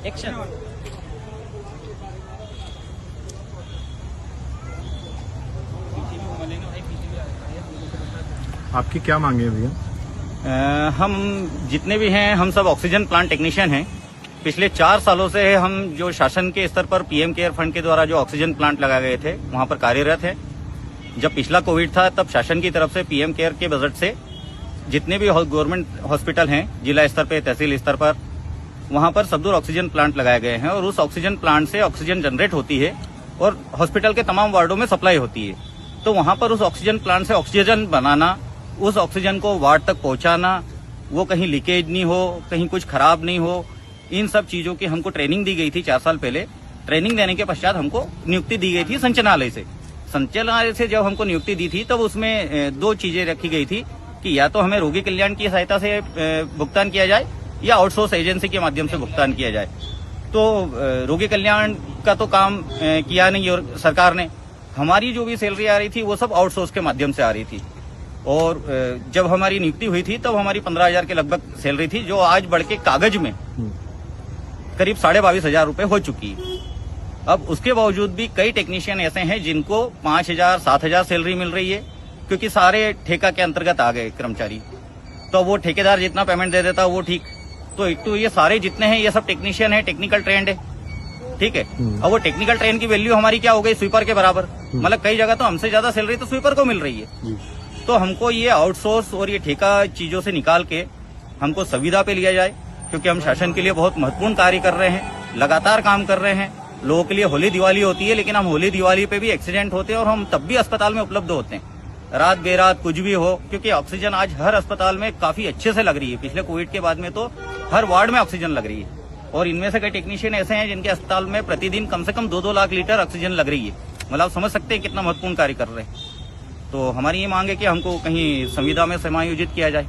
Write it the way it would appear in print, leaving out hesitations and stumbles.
Action. आपकी क्या मांगे हैं भैया? हम जितने भी हैं हम सब ऑक्सीजन प्लांट टेक्नीशियन हैं। पिछले 4 सालों से हम जो शासन के स्तर पर पीएम केयर फंड के द्वारा जो ऑक्सीजन प्लांट लगाए गए थे वहां पर कार्यरत है। जब पिछला कोविड था तब शासन की तरफ से पीएम केयर के बजट से जितने भी गवर्नमेंट हॉस्पिटल हैं जिला स्तर पर तहसील स्तर पर वहां पर सब दूर ऑक्सीजन प्लांट लगाए गए हैं और उस ऑक्सीजन प्लांट से ऑक्सीजन जनरेट होती है और हॉस्पिटल के तमाम वार्डों में सप्लाई होती है। तो वहां पर उस ऑक्सीजन प्लांट से ऑक्सीजन बनाना, उस ऑक्सीजन को वार्ड तक पहुंचाना, वो कहीं लीकेज नहीं हो, कहीं कुछ खराब नहीं हो, इन सब चीजों की हमको ट्रेनिंग दी गई थी 4 साल पहले। ट्रेनिंग देने के पश्चात हमको नियुक्ति दी गई थी संचालनालय से। संचालनालय से जब हमको नियुक्ति दी थी तब उसमें 2 चीजें रखी गई थी कि या तो हमें रोगी कल्याण की सहायता से भुगतान किया जाए या आउटसोर्स एजेंसी के माध्यम से भुगतान किया जाए। तो रोगी कल्याण का तो काम किया नहीं और सरकार ने, हमारी जो भी सैलरी आ रही थी वो सब आउटसोर्स के माध्यम से आ रही थी। और जब हमारी नियुक्ति हुई थी तब हमारी 15,000 के लगभग सैलरी थी, जो आज बढ़ के कागज में करीब 22,500 रुपए हो चुकी है। अब उसके बावजूद भी कई टेक्नीशियन ऐसे हैं जिनको 5,000 7,000 सैलरी मिल रही है, क्योंकि सारे ठेका के अंतर्गत आ गए कर्मचारी। तो वो ठेकेदार जितना पेमेंट दे देता वो ठीक। तो ये सारे जितने हैं ये सब टेक्नीशियन है, टेक्निकल ट्रेंड है, ठीक है। अब वो टेक्निकल ट्रेंड की वैल्यू हमारी क्या हो गई, स्वीपर के बराबर। मतलब कई जगह तो हमसे ज्यादा सैलरी तो स्वीपर को मिल रही है। तो हमको ये आउटसोर्स और ये ठेका चीजों से निकाल के हमको संविदा पे लिया जाए, क्योंकि हम शासन के लिए बहुत महत्वपूर्ण कार्य कर रहे हैं, लगातार काम कर रहे हैं। लोगों के लिए होली दिवाली होती है, लेकिन हम होली दिवाली पे भी एक्सीडेंट होते हैं और हम तब भी अस्पताल में उपलब्ध होते हैं, रात बेरात कुछ भी हो, क्योंकि ऑक्सीजन आज हर अस्पताल में काफी अच्छे से लग रही है। पिछले कोविड के बाद में तो हर वार्ड में ऑक्सीजन लग रही है और इनमें से कई टेक्नीशियन ऐसे हैं जिनके अस्पताल में प्रतिदिन कम से कम 2-2 लाख लीटर ऑक्सीजन लग रही है। मतलब आप समझ सकते हैं कितना महत्वपूर्ण कार्य कर रहे हैं। तो हमारी ये मांग है कि हमको कहीं संविदा में समायोजित किया जाए।